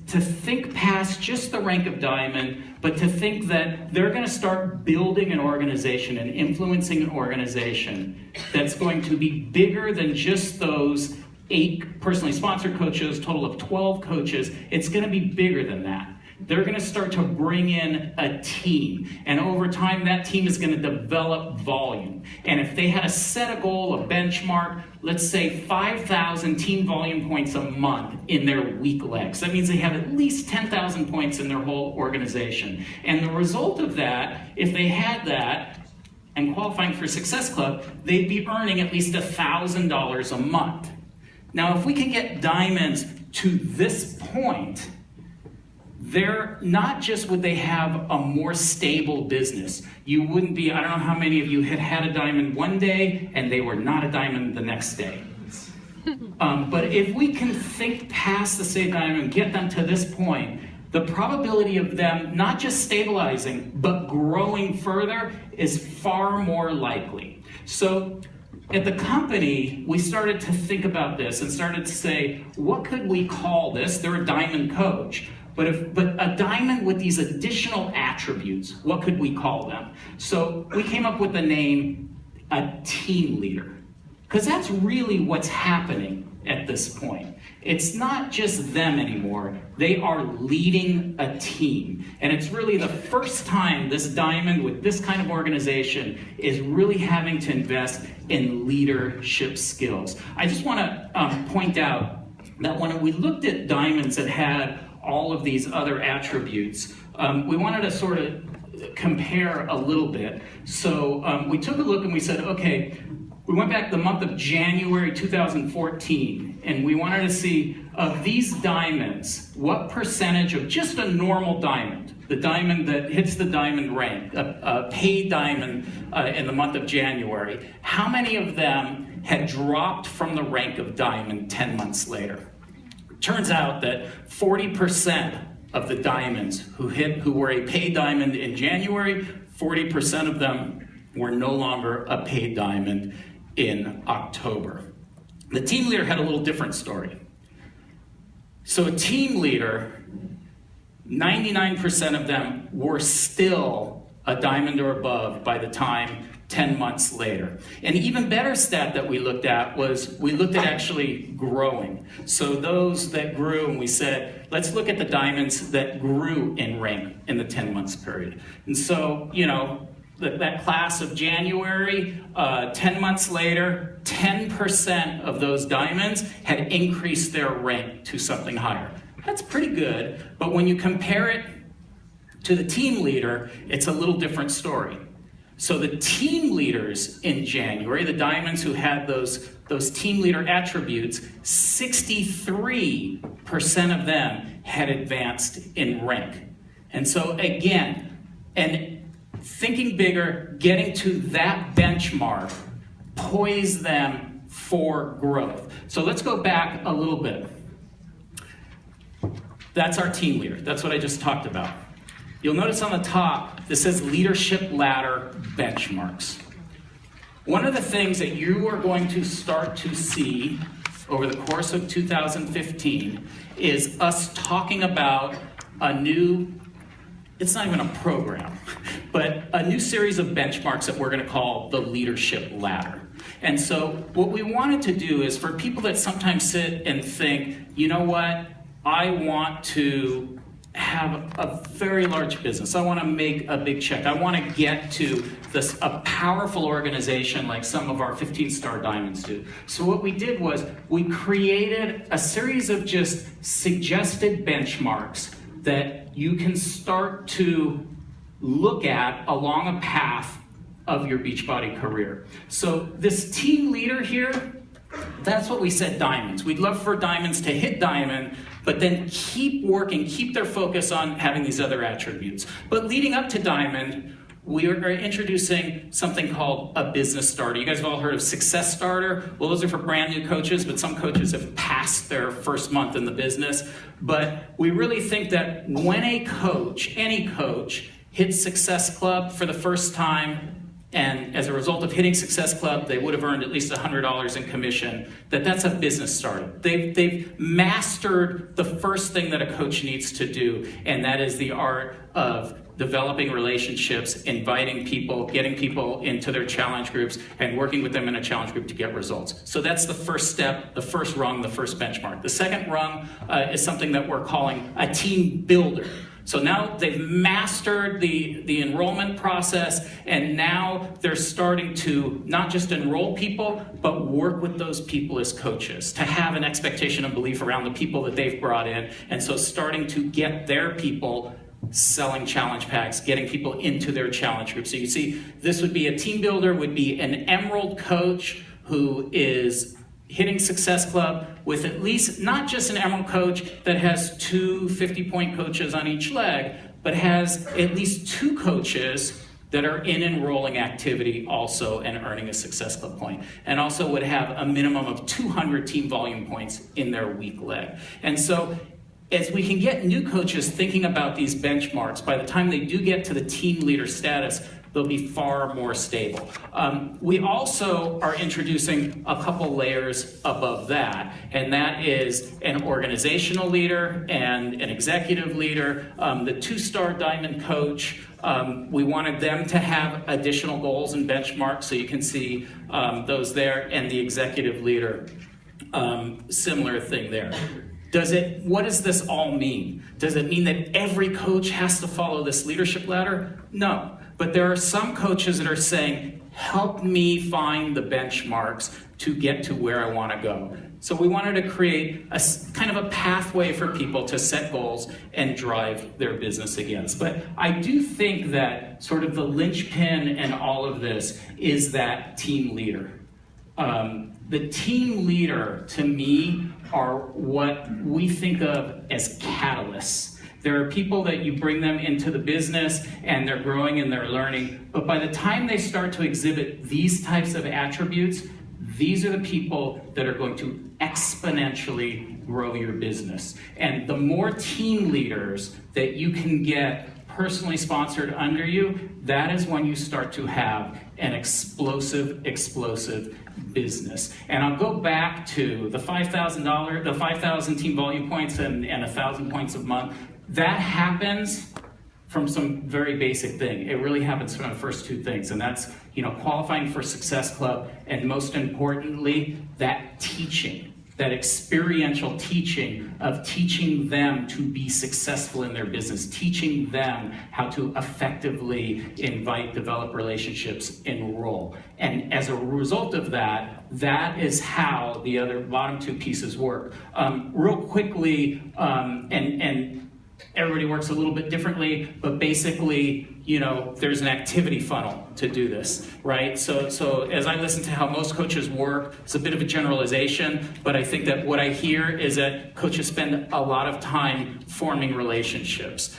to think past just the rank of diamond, but to think that they're going to start building an organization and influencing an organization that's going to be bigger than just those 8 personally sponsored coaches, total of 12 coaches. It's going to be bigger than that. They're going to start to bring in a team, and over time that team is going to develop volume. And if they had to set a goal, a benchmark, let's say 5,000 team volume points a month in their weak legs, that means they have at least 10,000 points in their whole organization. And the result of that, if they had that and qualifying for Success Club, they'd be earning at least $1,000 a month. Now, if we can get diamonds to this point, they're not just would they have a more stable business. You wouldn't be, I don't know how many of you had a diamond one day and they were not a diamond the next day. But if we can think past the state diamond and get them to this point, the probability of them not just stabilizing, but growing further is far more likely. So at the company, we started to think about this and started to say, what could we call this? They're a diamond coach. But a diamond with these additional attributes, what could we call them? So we came up with the name, a team leader. Because that's really what's happening at this point. It's not just them anymore. They are leading a team. And it's really the first time this diamond with this kind of organization is really having to invest in leadership skills. I just want to point out that when we looked at diamonds that had all of these other attributes, we wanted to sort of compare a little bit. So we took a look and we said, okay, we went back the month of January 2014, and we wanted to see of these diamonds, what percentage of just a normal diamond, the diamond that hits the diamond rank, a paid diamond in the month of January, how many of them had dropped from the rank of diamond 10 months later? Turns out that 40% of the diamonds who were a paid diamond in January, 40% of them were no longer a paid diamond in October. The team leader had a little different story. So a team leader, 99% of them were still a diamond or above by the time 10 months later. An even better stat that we looked at was we looked at actually growing. So those that grew, and we said, let's look at the diamonds that grew in rank in the 10 months period. And so, you know, that class of January, 10 months later, 10% of those diamonds had increased their rank to something higher. That's pretty good, but when you compare it to the team leader, it's a little different story. So the team leaders in January, the diamonds who had those team leader attributes, 63% of them had advanced in rank. And so again, and thinking bigger, getting to that benchmark, poise them for growth. So let's go back a little bit. That's our team leader. That's what I just talked about. You'll notice on the top, this says Leadership Ladder Benchmarks. One of the things that you are going to start to see over the course of 2015 is us talking about a new, it's not even a program, but a new series of benchmarks that we're going to call the Leadership Ladder. And so what we wanted to do is for people that sometimes sit and think, you know what, I want to have a very large business. I want to make a big check. I want to get to a powerful organization like some of our 15-star diamonds do. So what we did was we created a series of just suggested benchmarks that you can start to look at along a path of your Beachbody career. So this team leader here, that's what we said diamonds. We'd love for diamonds to hit diamond, but then keep working, keep their focus on having these other attributes. But leading up to diamond, we are introducing something called a business starter. You guys have all heard of Success Starter. Well, those are for brand new coaches, but some coaches have passed their first month in the business. But we really think that when a coach, any coach, hits Success Club for the first time, and as a result of hitting Success Club, they would have earned at least $100 in commission, that's a business startup. They've mastered the first thing that a coach needs to do, and that is the art of developing relationships, inviting people, getting people into their challenge groups, and working with them in a challenge group to get results. So that's the first step, the first rung, the first benchmark. The second rung is something that we're calling a team builder. So now they've mastered the enrollment process, and now they're starting to not just enroll people, but work with those people as coaches, to have an expectation and belief around the people that they've brought in, and so starting to get their people selling challenge packs, getting people into their challenge group. So you see, this would be a team builder, would be an Emerald coach who is hitting Success Club with at least, not just an Emerald coach that has 2 50-point coaches on each leg, but has at least 2 coaches that are in enrolling activity also and earning a Success Club point, and also would have a minimum of 200 team volume points in their weak leg. And so as we can get new coaches thinking about these benchmarks, by the time they do get to the team leader status, they'll be far more stable. We also are introducing a couple layers above that, and that is an organizational leader and an executive leader. The 2-star diamond coach, we wanted them to have additional goals and benchmarks, so you can see those there, and the executive leader, similar thing there. What does this all mean? Does it mean that every coach has to follow this leadership ladder? No. But there are some coaches that are saying, help me find the benchmarks to get to where I want to go. So we wanted to create a kind of a pathway for people to set goals and drive their business against. But I do think that sort of the linchpin in all of this is that team leader. The team leader, to me, are what we think of as catalysts. There are people that you bring them into the business and they're growing and they're learning, but by the time they start to exhibit these types of attributes, these are the people that are going to exponentially grow your business. And the more team leaders that you can get personally sponsored under you, that is when you start to have an explosive business. And I'll go back to the $5,000 team volume points and 1,000 points a month. That happens from some very basic thing. It really happens from the first 2 things, and that's, qualifying for Success Club, and most importantly, that teaching, that experiential teaching of teaching them to be successful in their business, teaching them how to effectively invite, develop relationships, enroll. And as a result of that, that is how the other bottom 2 pieces work. Real quickly, and everybody works a little bit differently, but basically, there's an activity funnel to do this, right? So as I listen to how most coaches work, it's a bit of a generalization, but I think that what I hear is that coaches spend a lot of time forming relationships,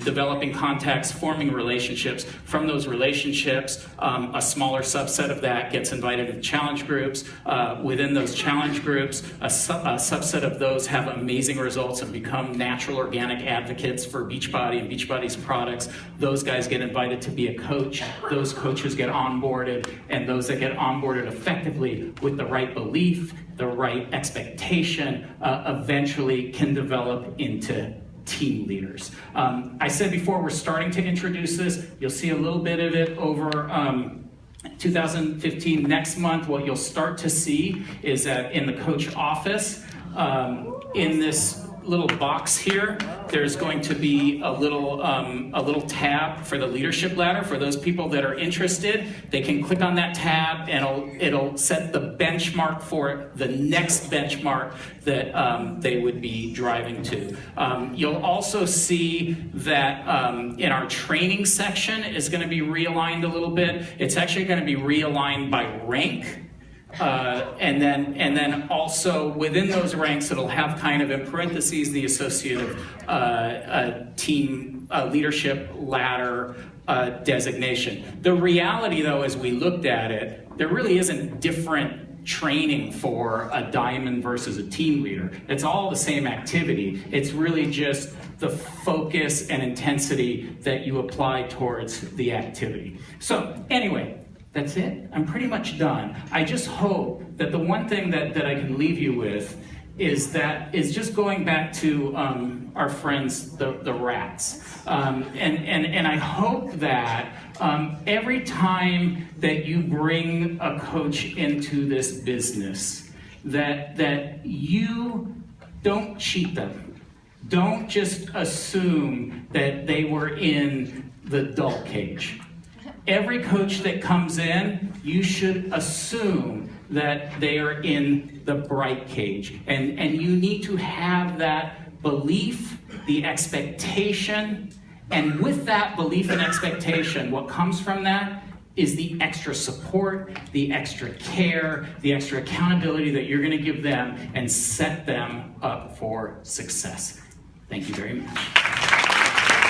developing contacts, forming relationships. From those relationships, a smaller subset of that gets invited to challenge groups. Within those challenge groups, a subset of those have amazing results and become natural organic advocates for Beachbody and Beachbody's products. Those guys get invited to be a coach. Those coaches get onboarded, and those that get onboarded effectively with the right belief, the right expectation, eventually can develop into team leaders. I said before, we're starting to introduce this. You'll see a little bit of it over 2015. Next month, what you'll start to see is that in the coach office, in this little box here, there's going to be a little tab for the leadership ladder. For those people that are interested, they can click on that tab and it'll set the benchmark for the next benchmark that they would be driving to. You'll also see that in our training section is going to be realigned a little bit. It's actually going to be realigned by rank. And then also within those ranks, it'll have kind of in parentheses the associative team leadership ladder designation. The reality, though, as we looked at it, there really isn't different training for a diamond versus a team leader. It's all the same activity. It's really just the focus and intensity that you apply towards the activity. So anyway, that's it. I'm pretty much done. I just hope that the one thing that I can leave you with is just going back to our friends, the rats. And I hope that every time that you bring a coach into this business, that you don't cheat them. Don't just assume that they were in the dull cage. Every coach that comes in, you should assume that they are in the bright cage. And you need to have that belief, the expectation, and with that belief and expectation, what comes from that is the extra support, the extra care, the extra accountability that you're going to give them and set them up for success. Thank you very much.